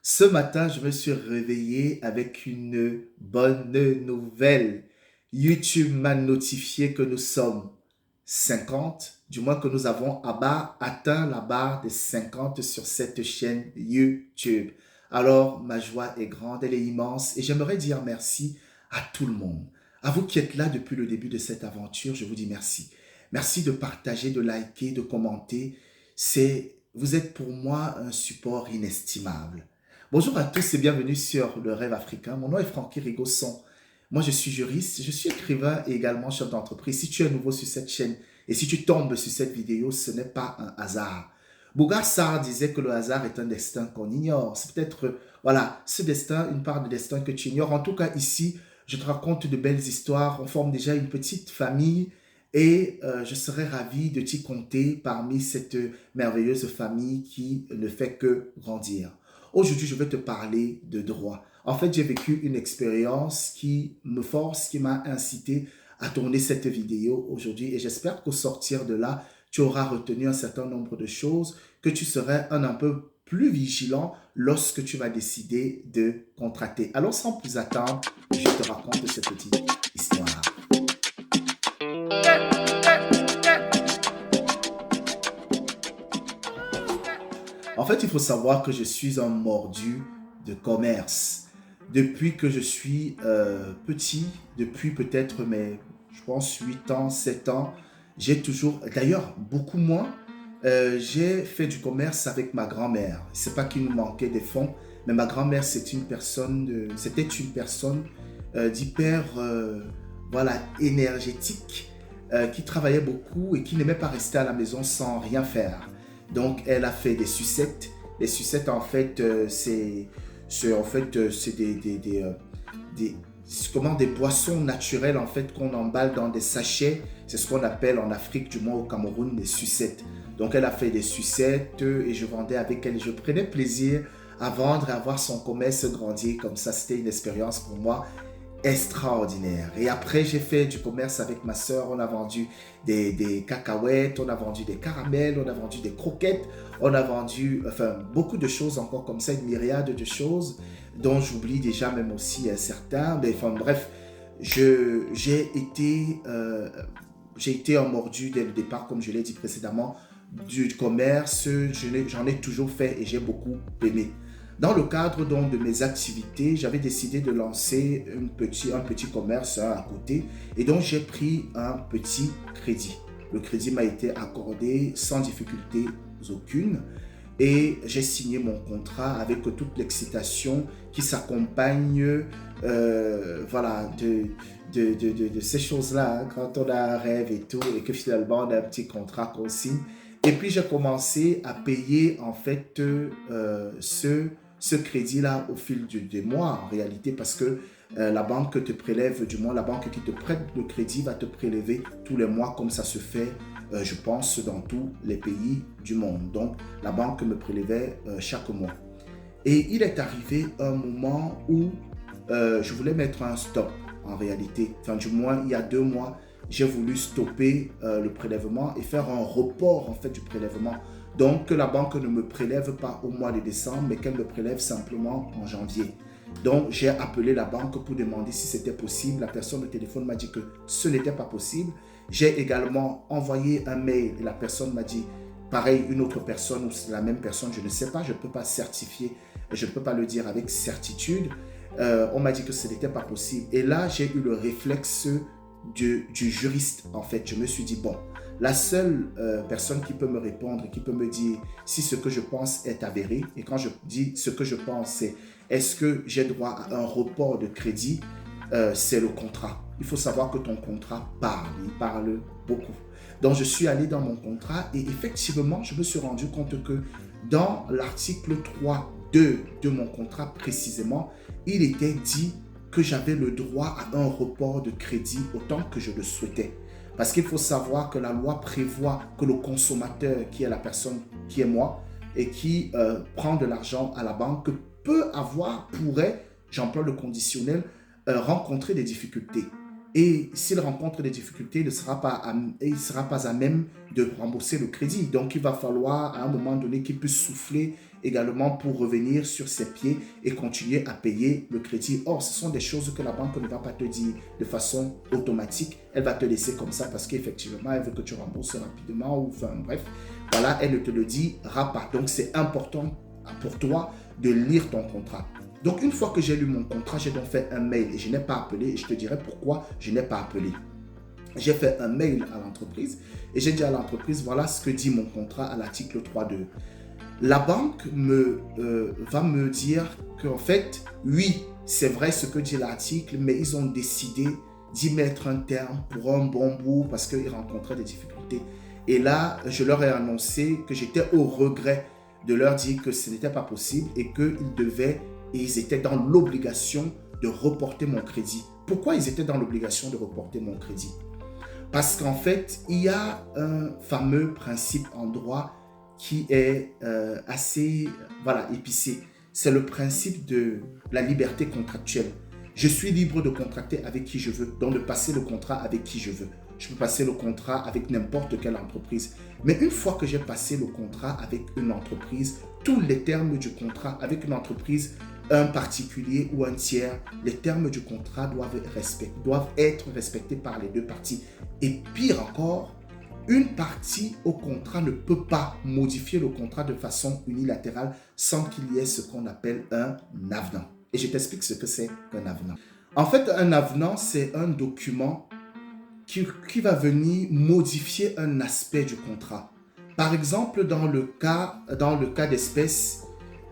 Ce matin, je me suis réveillé avec une bonne nouvelle. YouTube m'a notifié que nous sommes 50, du moins que nous avons atteint la barre des 50 sur cette chaîne YouTube. Alors, ma joie est grande, elle est immense et j'aimerais dire merci à tout le monde. À vous qui êtes là depuis le début de cette aventure, je vous dis merci. Merci de partager, de liker, de commenter. Vous êtes pour moi un support inestimable. Bonjour à tous et bienvenue sur Le Rêve Africain. Mon nom est Francky Rigosson. Moi, je suis juriste, je suis écrivain et également chef d'entreprise. Si tu es nouveau sur cette chaîne et si tu tombes sur cette vidéo, ce n'est pas un hasard. Bougar Sarr disait que le hasard est un destin qu'on ignore. C'est peut-être, voilà, ce destin, une part de destin que tu ignores. En tout cas, ici, je te raconte de belles histoires. On forme déjà une petite famille et je serais ravi de t'y compter parmi cette merveilleuse famille qui ne fait que grandir. Aujourd'hui, je vais te parler de droit. En fait, j'ai vécu une expérience qui me force, qui m'a incité à tourner cette vidéo aujourd'hui et j'espère qu'au sortir de là, tu auras retenu un certain nombre de choses, que tu serais un peu plus vigilant lorsque tu vas décider de contracter. Alors, sans plus attendre, je te raconte cette petite histoire. En fait, il faut savoir que je suis un mordu de commerce. Depuis que je suis petit, depuis peut-être mes, je pense, 8 ans, 7 ans, j'ai toujours, d'ailleurs beaucoup moins, j'ai fait du commerce avec ma grand-mère. C'est pas qu'il nous manquait des fonds, mais ma grand-mère, c'était une personne d'hyper, voilà, énergétique, qui travaillait beaucoup et qui n'aimait pas rester à la maison sans rien faire. Donc, elle a fait des sucettes. Les sucettes, en fait, c'est des, comment, des boissons naturelles, en fait, qu'on emballe dans des sachets. C'est ce qu'on appelle en Afrique, du moins au Cameroun, des sucettes. Donc, elle a fait des sucettes et je vendais avec elle. Je prenais plaisir à vendre et à voir son commerce grandir comme ça. C'était une expérience pour moi extraordinaire. Et après, j'ai fait du commerce avec ma sœur. On a vendu des cacahuètes, on a vendu des caramels, on a vendu des croquettes, on a vendu, enfin, beaucoup de choses encore comme ça, une myriade de choses dont j'oublie déjà même aussi certains. Mais enfin, bref, j'ai été un mordu dès le départ, comme je l'ai dit précédemment, du commerce. J'en ai toujours fait et j'ai beaucoup aimé. Dans le cadre donc de mes activités, j'avais décidé de lancer un petit commerce à côté et donc j'ai pris un petit crédit. Le crédit m'a été accordé sans difficulté aucune et j'ai signé mon contrat avec toute l'excitation qui s'accompagne voilà, de ces choses-là, hein, quand on a un rêve et tout et que finalement on a un petit contrat qu'on signe. Et puis j'ai commencé à payer en fait ce crédit-là au fil des mois en réalité parce que la banque te prélève, du moins la banque qui te prête le crédit va te prélever tous les mois comme ça se fait, je pense, dans tous les pays du monde. Donc la banque me prélevait chaque mois. Et il est arrivé un moment où je voulais mettre un stop en réalité. Enfin du moins il y a 2 mois, j'ai voulu stopper le prélèvement et faire un report en fait du prélèvement. Donc que la banque ne me prélève pas au mois de décembre, mais qu'elle me prélève simplement en janvier. Donc j'ai appelé la banque pour demander si c'était possible. La personne au téléphone m'a dit que ce n'était pas possible. J'ai également envoyé un mail et la personne m'a dit, pareil, une autre personne ou c'est la même personne, je ne sais pas, je ne peux pas certifier, je ne peux pas le dire avec certitude. On m'a dit que ce n'était pas possible. Et là, j'ai eu le réflexe du juriste, en fait. Je me suis dit, bon, la seule personne qui peut me répondre, qui peut me dire si ce que je pense est avéré, et quand je dis ce que je pense, c'est est-ce que j'ai droit à un report de crédit, c'est le contrat. Il faut savoir que ton contrat parle, il parle beaucoup. Donc, je suis allé dans mon contrat et effectivement, je me suis rendu compte que dans l'article 3.2 de mon contrat précisément, il était dit que j'avais le droit à un report de crédit autant que je le souhaitais. Parce qu'il faut savoir que la loi prévoit que le consommateur, qui est la personne qui est moi, et qui prend de l'argent à la banque, pourrait, j'emploie le conditionnel, rencontrer des difficultés. Et s'il rencontre des difficultés, il ne sera pas à même de rembourser le crédit. Donc, il va falloir à un moment donné qu'il puisse souffler également pour revenir sur ses pieds et continuer à payer le crédit. Or, ce sont des choses que la banque ne va pas te dire de façon automatique. Elle va te laisser comme ça parce qu'effectivement, elle veut que tu rembourses rapidement ou enfin bref. Voilà, elle ne te le dira pas. Donc, c'est important pour toi de lire ton contrat. Donc, une fois que j'ai lu mon contrat, j'ai donc fait un mail et je n'ai pas appelé et je te dirai pourquoi je n'ai pas appelé. J'ai fait un mail à l'entreprise et j'ai dit à l'entreprise, voilà ce que dit mon contrat à l'article 3.2. La banque va me dire qu'en fait, oui, c'est vrai ce que dit l'article, mais ils ont décidé d'y mettre un terme pour un bon bout parce qu'ils rencontraient des difficultés. Et là, je leur ai annoncé que j'étais au regret de leur dire que ce n'était pas possible et ils étaient dans l'obligation de reporter mon crédit. Pourquoi ils étaient dans l'obligation de reporter mon crédit? Parce qu'en fait, il y a un fameux principe en droit qui est assez épicé. C'est le principe de la liberté contractuelle. Je suis libre de contracter avec qui je veux, donc de passer le contrat avec qui je veux. Je peux passer le contrat avec n'importe quelle entreprise. Mais une fois que j'ai passé le contrat avec une entreprise, tous les termes du contrat avec une entreprise, un particulier ou un tiers, les termes du contrat doivent être respectés par les deux parties. Et pire encore, une partie au contrat ne peut pas modifier le contrat de façon unilatérale sans qu'il y ait ce qu'on appelle un avenant. Et je t'explique ce que c'est qu'un avenant. En fait, un avenant, c'est un document qui va venir modifier un aspect du contrat. Par exemple, dans le cas d'espèce,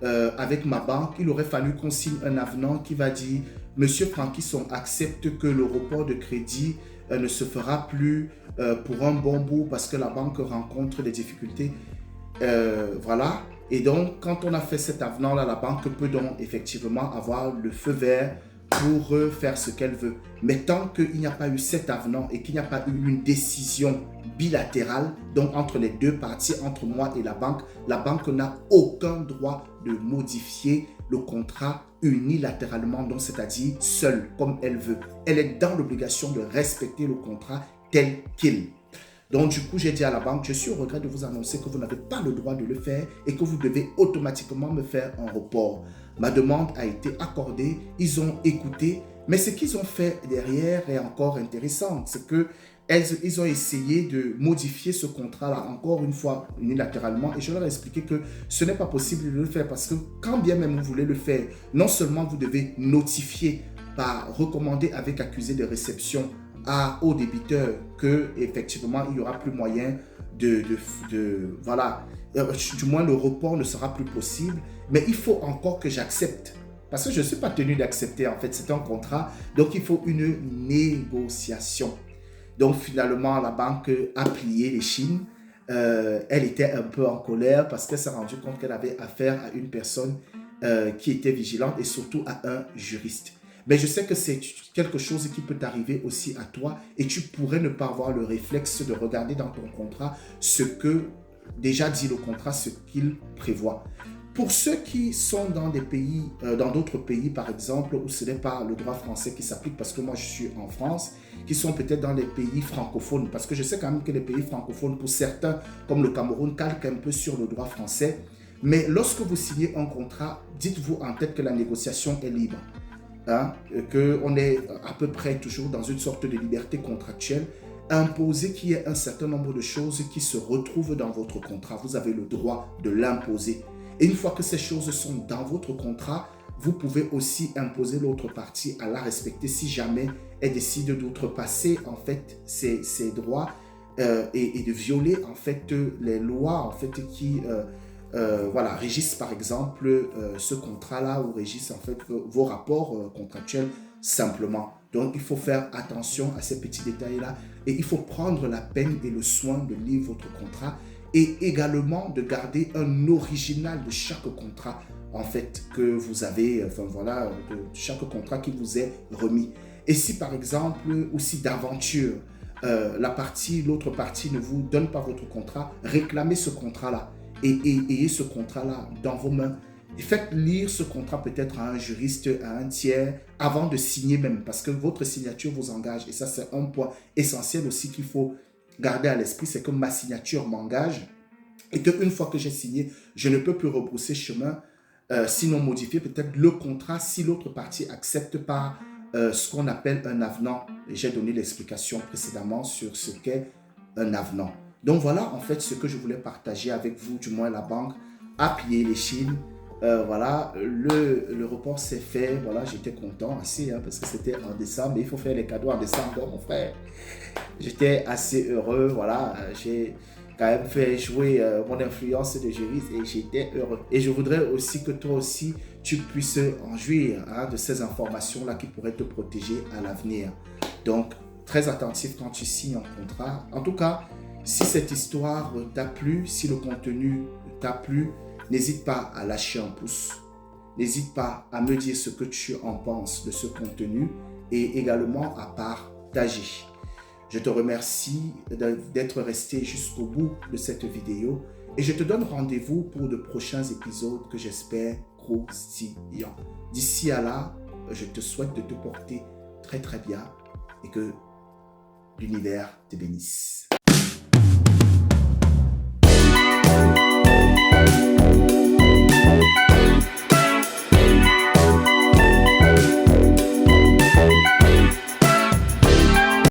avec ma banque, il aurait fallu qu'on signe un avenant qui va dire « Monsieur Frankisson accepte que le report de crédit ne se fera plus pour un bon bout parce que la banque rencontre des difficultés. » Voilà. Et donc, quand on a fait cet avenant-là, la banque peut donc effectivement avoir le feu vert pour faire ce qu'elle veut. Mais tant qu'il n'y a pas eu cet avenant et qu'il n'y a pas eu une décision bilatérale, donc entre les deux parties, entre moi et la banque n'a aucun droit de modifier le contrat unilatéralement, donc c'est-à-dire seule, comme elle veut. Elle est dans l'obligation de respecter le contrat tel qu'il. Donc du coup, j'ai dit à la banque, je suis au regret de vous annoncer que vous n'avez pas le droit de le faire et que vous devez automatiquement me faire un report. Ma demande a été accordée, ils ont écouté, mais ce qu'ils ont fait derrière est encore intéressant. C'est qu'ils ont essayé de modifier ce contrat-là encore une fois unilatéralement et je leur ai expliqué que ce n'est pas possible de le faire parce que quand bien même vous voulez le faire, non seulement vous devez notifier par recommander avec accusé de réception au débiteur que effectivement il n'y aura plus moyen du moins le report ne sera plus possible, mais il faut encore que j'accepte parce que je ne suis pas tenu d'accepter, en fait c'est un contrat, donc il faut une négociation. Donc finalement la banque a plié les chines. Elle était un peu en colère parce qu'elle s'est rendue compte qu'elle avait affaire à une personne qui était vigilante et surtout à un juriste. Mais je sais que c'est quelque chose qui peut t'arriver aussi à toi et tu pourrais ne pas avoir le réflexe de regarder dans ton contrat ce que déjà dit le contrat, ce qu'il prévoit. Pour ceux qui sont dans des pays, dans d'autres pays par exemple, où ce n'est pas le droit français qui s'applique, parce que moi je suis en France, qui sont peut-être dans les pays francophones, parce que je sais quand même que les pays francophones, pour certains, comme le Cameroun, calquent un peu sur le droit français. Mais lorsque vous signez un contrat, dites-vous en tête que la négociation est libre. Qu'on est à peu près toujours dans une sorte de liberté contractuelle, imposer qu'il y ait un certain nombre de choses qui se retrouvent dans votre contrat. Vous avez le droit de l'imposer. Et une fois que ces choses sont dans votre contrat, vous pouvez aussi imposer l'autre partie à la respecter si jamais elle décide d'outrepasser en fait ses droits et de violer en fait les lois en fait qui régissent par exemple ce contrat-là ou régissent en fait vos rapports contractuels simplement. Donc il faut faire attention à ces petits détails-là et il faut prendre la peine et le soin de lire votre contrat et également de garder un original de chaque contrat en fait que vous avez, de chaque contrat qui vous est remis. Et si par exemple, ou si d'aventure, l'autre partie ne vous donne pas votre contrat, réclamez ce contrat-là et ayez ce contrat-là dans vos mains. Et faites lire ce contrat peut-être à un juriste, à un tiers, avant de signer même, parce que votre signature vous engage. Et ça, c'est un point essentiel aussi qu'il faut garder à l'esprit, c'est que ma signature m'engage. et qu'une fois que j'ai signé, je ne peux plus rebrousser chemin, sinon modifier peut-être le contrat si l'autre partie accepte pas ce qu'on appelle un avenant. Et j'ai donné l'explication précédemment sur ce qu'est un avenant. Donc voilà en fait ce que je voulais partager avec vous, du moins la banque a pillé les Chines. Voilà, le report s'est fait, voilà, j'étais content assez, hein, parce que c'était en décembre, mais il faut faire les cadeaux en décembre, mon frère. J'étais assez heureux, voilà, j'ai quand même fait jouer mon influence de juriste et j'étais heureux. Et je voudrais aussi que toi aussi, tu puisses en jouir hein, de ces informations-là qui pourraient te protéger à l'avenir. Donc, très attentif quand tu signes un contrat. En tout cas, si cette histoire t'a plu, si le contenu t'a plu, n'hésite pas à lâcher un pouce. N'hésite pas à me dire ce que tu en penses de ce contenu et également à partager. Je te remercie d'être resté jusqu'au bout de cette vidéo et je te donne rendez-vous pour de prochains épisodes que j'espère croustillants. D'ici à là, je te souhaite de te porter très très bien et que l'univers te bénisse.